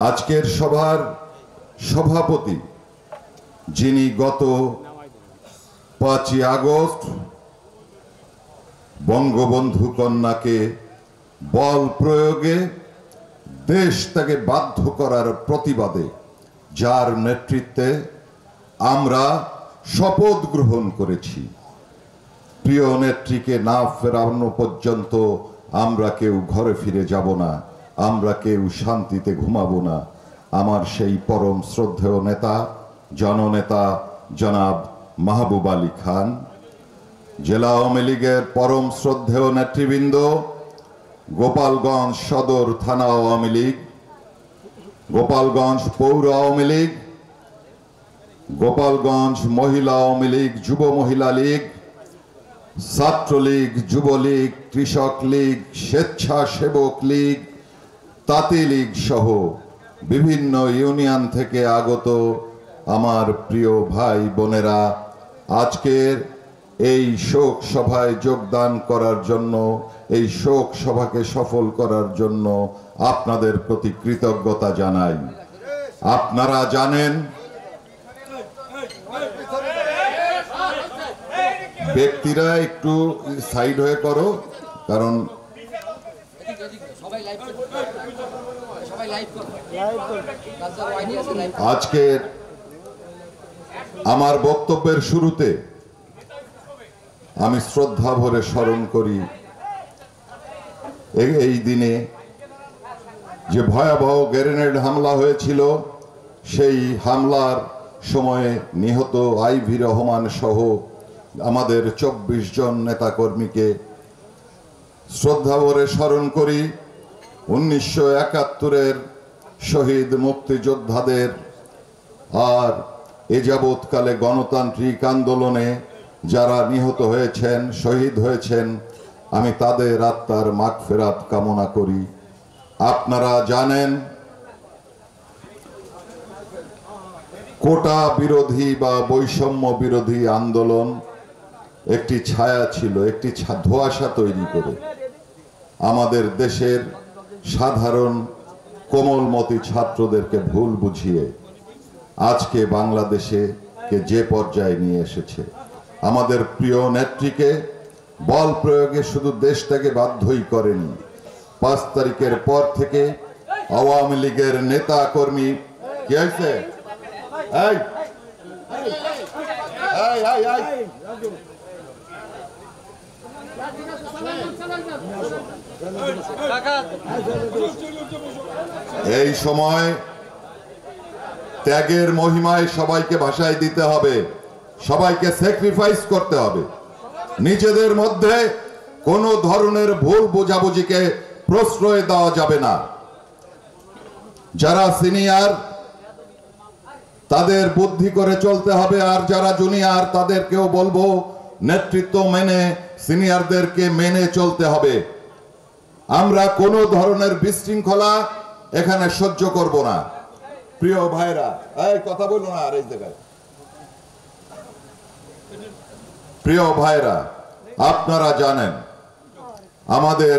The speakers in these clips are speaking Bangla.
আজকের সভার সভাপতি যিনি গত 5ই আগস্ট বঙ্গবন্ধু কন্যাকে বল প্রয়োগে দেশ তাকে বাধ্য করার প্রতিবাদে যার নেতৃত্বে আমরা শপথ গ্রহণ করেছি, প্রিয় নেত্রীকে না ফেরানো পর্যন্ত আমরা কেউ ঘরে ফিরে যাব না, আমরা কেউ শান্তিতে ঘুমাবো না। আমার সেই পরম শ্রদ্ধেয় নেতা জননেতা জনাব মাহবুব আলী খান, জেলা আওয়ামী লীগের পরম শ্রদ্ধেয় নেতৃবৃন্দ, গোপালগঞ্জ সদর থানা আওয়ামী লীগ, গোপালগঞ্জ পৌর আওয়ামী লীগ, গোপালগঞ্জ মহিলা আওয়ামী লীগ, যুব মহিলা লীগ, ছাত্রলীগ, যুবলীগ, কৃষক লীগ, স্বেচ্ছাসেবক লীগ, তাঁতি লীগ সহ বিভিন্ন ইউনিয়ন থেকে আগত আমার প্রিয় ভাই বোনেরা, আজকের এই শোক সভায় যোগদান করার জন্য, এই শোক সভাকে সফল করার জন্য আপনাদের প্রতি কৃতজ্ঞতা জানাই। আপনারা জানেন, ব্যক্তিরা একটু সাইড হয়ে করো, কারণ আজকের আমার বক্তব্যের শুরুতে আমি শ্রদ্ধা ভরে স্মরণ করি এই দিনে যে ভয়াবহ গ্রেনেড হামলা হয়েছিল, সেই হামলার সময়ে নিহত আইভি রহমান সহ আমাদের 24 জন নেতাকর্মীকে শ্রদ্ধা ভরে স্মরণ করি। 1971-এর শহীদ মুক্তিযোদ্ধাদের আর এ যাবৎকালে গণতান্ত্রিক আন্দোলনে যারা নিহত হয়েছেন, শহীদ হয়েছেন, আমি তাদের আত্মার মাগফিরাত কামনা করি। আপনারা জানেন, কোটা বিরোধী বা বৈষম্য বিরোধী আন্দোলন একটি ছায়া ছিল, একটি ধোঁয়াশা তৈরি করে আমাদের দেশের সাধারণ কোমলমতি ছাত্রদেরকে ভুল বুঝিয়ে আজকে বাংলাদেশে যে পর্যায়ে নিয়ে এসেছে। আমাদের প্রিয় নেত্রীকে বল প্রয়োগে শুধু দেশটাকে বাধ্যই করেনি, 5 তারিখের পর থেকে আওয়ামী লীগের নেতা কর্মী কি হয়েছে, এই সময় ত্যাগের মহিমায় সবাইকে ভাষায় দিতে হবে, সবাইকে স্যাক্রিফাইস করতে হবে। নিজেদের মধ্যে কোনো ধরনের ভুল বোঝাবুঝিকে প্রশ্রয় দেওয়া যাবে না। যারা সিনিয়র তাদের বুদ্ধি করে চলতে হবে, আর যারা জুনিয়র তাদেরকেও বলবো নেতৃত্ব মেনে সিনিয়রদেরকে মেনে চলতে হবে। আমরা কোনো ধরনের বিশৃঙ্খলা এখানে সহ্য করব না। প্রিয় ভাইরা, এই কথা বলো না আর এই জায়গায়। প্রিয় ভাইরা, আপনারা জানেন আমাদের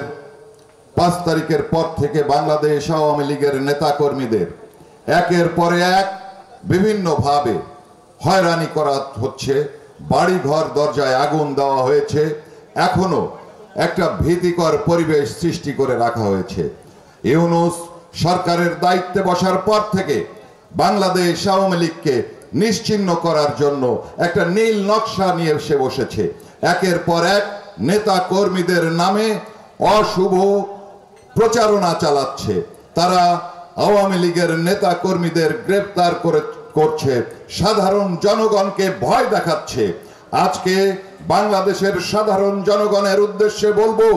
5 তারিখের পর থেকে বাংলাদেশ আওয়ামী লীগের নেতাকর্মীদের একের পরে এক বিভিন্নভাবে হয়রানি করা হচ্ছে, বাড়িঘর দরজায় আগুন দেওয়া হয়েছে, এখনো একটা ভীতিকর পরিবেশ সৃষ্টি করে রাখা হয়েছে। ইউনূস সরকারের দায়িত্বে বসার পর থেকে বাংলাদেশ আওয়ামী লীগকে নিশ্চিহ্ন করার জন্য একটা নীল নকশা নিয়ে এসে বসেছে। একের পর এক নেতা কর্মীদের নামে অশুভ প্রচারণা চালাচ্ছে। তারা আওয়ামী লীগের নেতা কর্মীদের গ্রেফতার করছে, সাধারণ জনগণকে ভয় দেখাচ্ছে। আজকে বাংলাদেশের সাধারণ জনগণের উদ্দেশ্যে বলবো,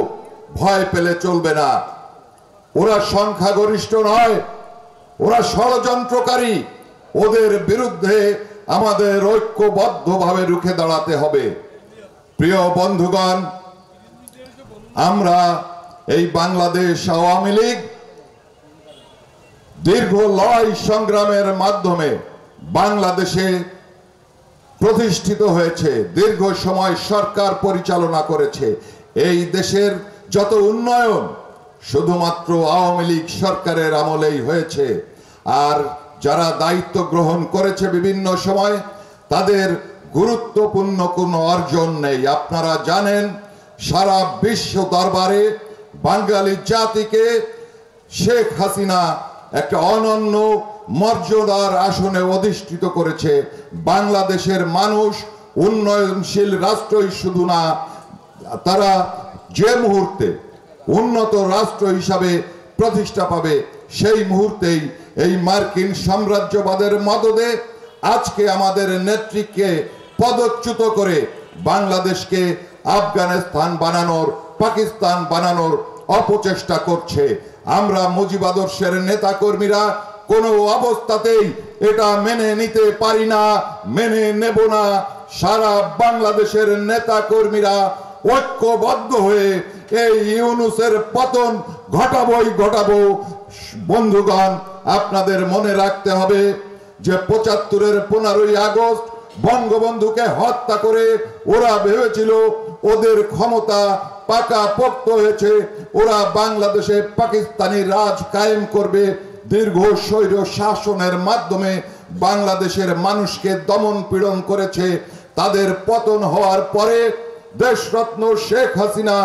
ভয় পেলে চলবে না। ওরা সংখ্যাগরিষ্ঠ নয়, ওরা ষড়যন্ত্রকারী। ওদের বিরুদ্ধে আমাদের ঐক্যবদ্ধভাবে রুখে দাঁড়াতে হবে। প্রিয় বন্ধুগণ, আমরা এই বাংলাদেশ আওয়ামী লীগ দীর্ঘ লড়াই সংগ্রামের মাধ্যমে বাংলাদেশে প্রতিষ্ঠিত হয়েছে, দীর্ঘ সময় সরকার পরিচালনা করেছে। এই দেশের যত উন্নয়ন শুধুমাত্র আওয়ামী লীগ সরকারের আমলেই হয়েছে। আর যারা দায়িত্ব গ্রহণ করেছে বিভিন্ন সময় তাদের গুরুত্বপূর্ণ কোনো অর্জন নেই। আপনারা জানেন সারা বিশ্ব দরবারে বাঙালি জাতিকে শেখ হাসিনা একটা অনন্য মর্যাদার আসনে অধিষ্ঠিত করেছে। বাংলাদেশের মানুষ উন্নয়নশীল রাষ্ট্রই শুধু না, তারা যে মুহূর্তে উন্নত রাষ্ট্র হিসাবে প্রতিষ্ঠা পাবে সেই মুহূর্তেই এই মার্কিন সাম্রাজ্যবাদের মদদে আজকে আমাদের নেত্রীকে পদচ্যুত করে বাংলাদেশকে আফগানিস্তান বানানোর, পাকিস্তান বানানোর অপচেষ্টা করছে। আমরা মুজিব আদর্শের নেতা কর্মীরা কোনো অবস্থাতেই এটা মেনে নিতে পারি না, মেনে নেব না। সারা বাংলাদেশের নেতা কর্মীরা ঐক্যবদ্ধ হয়ে এই ইউনূসের পতন ঘটাবো। বন্ধুগণ, আপনাদের মনে রাখতে হবে যে ৭৫-এর 15ই আগস্ট বঙ্গবন্ধুকে হত্যা করে ওরা ভেবেছিল ওদের ক্ষমতা পাকাপোক্ত হয়েছে, ওরা বাংলাদেশে পাকিস্তানি রাজ কায়েম করবে। দীর্ঘ স্বৈর শাসনের মাধ্যমে বাংলাদেশের মানুষকে দমন পীড়ন করেছে। তাদের পতন হওয়ার পরে দেশরত্ন শেখ হাসিনা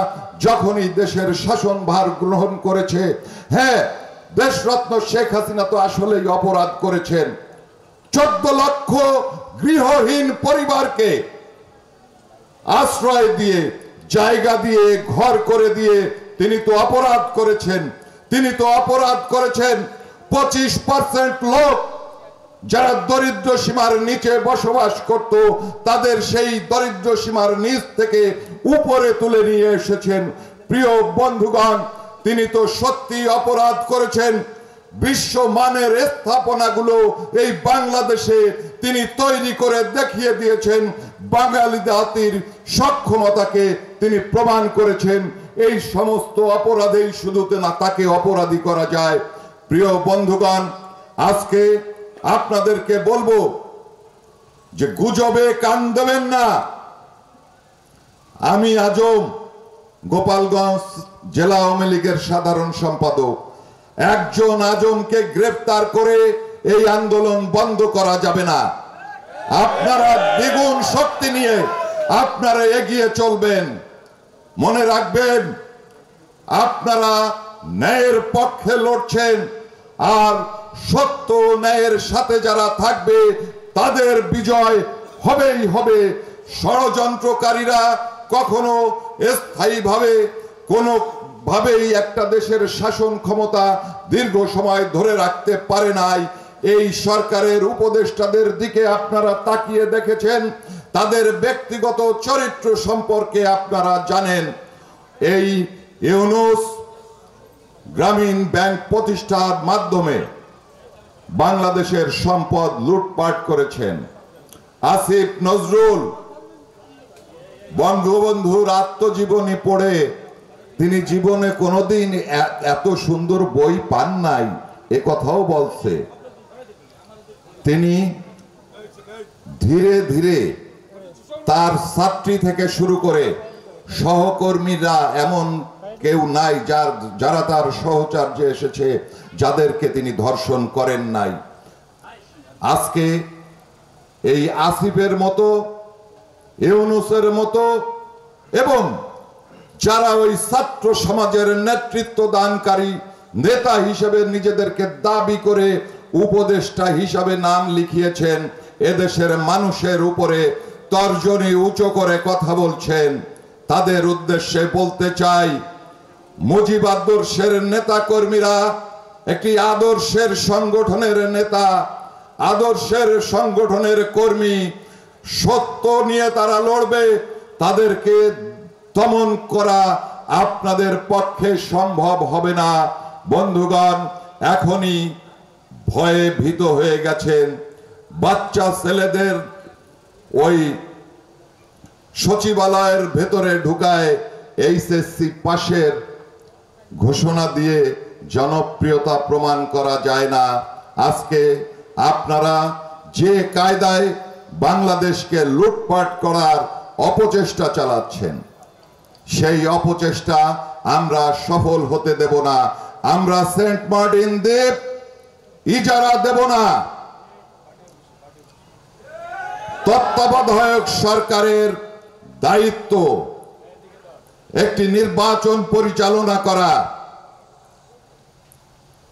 যখনই দেশের শাসনভার গ্রহণ করেছে, হ্যাঁ, দেশরত্ন শেখ হাসিনা তো আসলেই অপরাধ করেছেন। 14 লক্ষ গৃহহীন পরিবারকে আশ্রয় দিয়ে, জায়গা দিয়ে, ঘর করে দিয়ে তিনি তো অপরাধ করেছেন। 25% লোক যারা দরিদ্র সীমার নিচে বসবাস করত তাদের সেই দরিদ্র সীমার নিচ থেকে উপরে তুলে নিয়ে এসেছেন। প্রিয় বন্ধুগণ, তিনি তো সত্যি অপরাধ করেছেন। বিশ্বমানের স্থাপনাগুলো এই বাংলাদেশে তিনি তৈরি করে দেখিয়ে দিয়েছেন। বাঙালি জাতির সক্ষমতাকে তিনি প্রমাণ করেছেন। এই সমস্ত অপরাধেই শুধু না তাকে অপরাধী করা যায়। প্রিয় বন্ধুগণ, আজকে আপনাদেরকে বলবো যে গুজবে কান দেবেন না। আমি আজম, গোপালগঞ্জ জেলা আওয়ামী লীগের সাধারণ সম্পাদক। একজন আজমকে গ্রেফতার করে এই আন্দোলন বন্ধ করা যাবে না। আপনারা দ্বিগুণ শক্তি নিয়ে আপনারা এগিয়ে চলবেন। মনে রাখবেন, আপনারা ন্যায়ের পক্ষে লড়ছেন, আর সত্য ন্যায়ের সাথে যারা থাকবে তাদের বিজয় হবেই হবে। ষড়যন্ত্রকারীরা কখনো স্থায়ীভাবে কোনোভাবেই একটা দেশের শাসন ক্ষমতা দীর্ঘ সময় ধরে রাখতে পারে নাই। এই সরকারের উপদেষ্টাদের দিকে আপনারা তাকিয়ে দেখেছেন, তাদের ব্যক্তিগত চরিত্র সম্পর্কে আপনারা জানেন। এই ইউনূস গ্রামীণ ব্যাংক প্রতিষ্ঠার মাধ্যমে বাংলাদেশের সম্পদ লুটপাট করেছেন। আসিফ নজরুল বঙ্গবন্ধুর আত্মজীবনী পড়ে তিনি জীবনে কোনোদিন এত সুন্দর বই পান নাই, এ কথাও বলছে। তিনি ধীরে ধীরে তার ছাত্রী থেকে শুরু করে সহকর্মীরা এমন কেউ নাই যারা তার সহচর্যে এসেছে যাদেরকে তিনি ধর্ষণ করেন নাই। আজকে এই আসিফের মতো, ইউনূসের মতো এবং যারা ওই ছাত্র সমাজের নেতৃত্ব দানকারী নেতা হিসেবে নিজেদেরকে দাবি করে উপদেষ্টা হিসাবে নাম লিখিয়েছেন, এদেশের মানুষের উপরে তর্জনী উঁচু করে কথা বলছেন, তাদের উদ্দেশ্যে বলতে চাই, মুজিব আদর্শের নেতা কর্মীরা একটি আদর্শের সংগঠনের নেতা, আদর্শের সংগঠনের কর্মী। সত্য নিয়ে তারা লড়বে, তাদেরকে দমন করা আপনাদের পক্ষে সম্ভব হবে না। বন্ধুগণ, এখনই ভয়ে ভীত হয়ে গেছেন। বাচ্চা ছেলেদের ওই সচিবালয়ের ভেতরে ঢুকায় এইচএসসি পাশের ঘোষণা দিয়ে জনপ্রিয়তা প্রমাণ করা যায় না। আজকে আপনারা যে কায়দায় বাংলাদেশকে লুটপাট করার অপচেষ্টা চালাচ্ছেন, সেই অপচেষ্টা আমরা সফল হতে দেব না। আমরা সেন্ট মার্টিন দ্বীপ ইজারা দেব না। তত্ত্বাবধায়ক সরকারের দায়িত্ব একটি নির্বাচন পরিচালনা করা।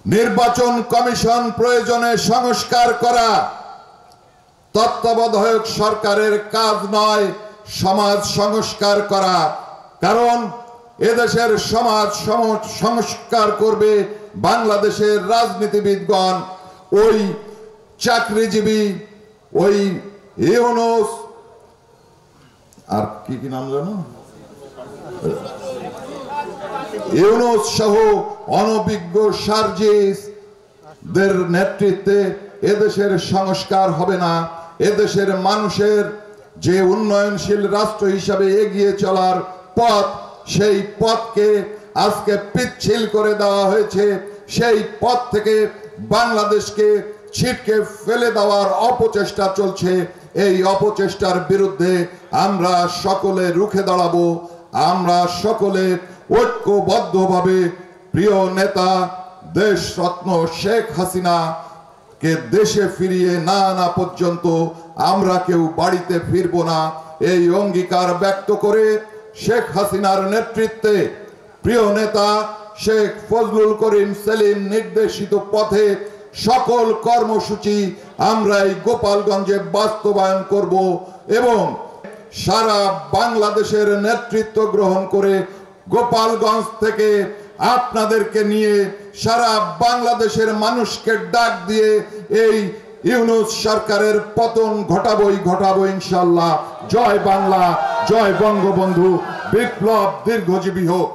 নির্বাচন কমিশন প্রয়োজনে সংস্কার করা তত্ত্বাবধায়ক সরকারের কাজ নয় সমাজ সংস্কার করা। কারণ এদেশের সমাজ সংস্কার করবে বাংলাদেশের রাজনীতিবিদগণ, ওই চাকরিজীবী, ওই ইউনূস আর কি নাম জানো, ইউনূস সহ অনভিজ্ঞ সার্জিসদের নেতৃত্বে এদেশের সংস্কার হবে না। এদেশের মানুষের যে উন্নয়নশীল রাষ্ট্র হিসাবে এগিয়ে চলার পথ, সেই পথকে আজকে পিচ্ছিল করে দেওয়া হয়েছে। সেই পথ থেকে বাংলাদেশকে ছিটকে ফেলে দেওয়ার অপচেষ্টা চলছে। এই অপচেষ্টার বিরুদ্ধে আমরা সকলে রুখে দাঁড়াবো। আমরা সকলে ঐক্যবদ্ধভাবে প্রিয় নেতা দেশরত্ন শেখ হাসিনা কে দেশে ফিরিয়ে না আনা পর্যন্ত আমরা কেউ বাড়িতে ফিরবো না, এই অঙ্গীকার ব্যক্ত করে শেখ হাসিনার নেতৃত্বে প্রিয় নেতা শেখ ফজলুল করিম সেলিম নির্দেশিত পথে সকল কর্মসূচি আমরা এই গোপালগঞ্জে বাস্তবায়ন করব এবং সারা বাংলাদেশের নেতৃত্ব গ্রহণ করে গোপালগঞ্জ থেকে আপনাদেরকে নিয়ে সারা বাংলাদেশের মানুষকে ডাক দিয়ে এই ইউনূস সরকারের পতন ঘটাবো ইনশাআল্লাহ। জয় বাংলা, জয় বঙ্গবন্ধু, বিপ্লব দীর্ঘজীবী হোক।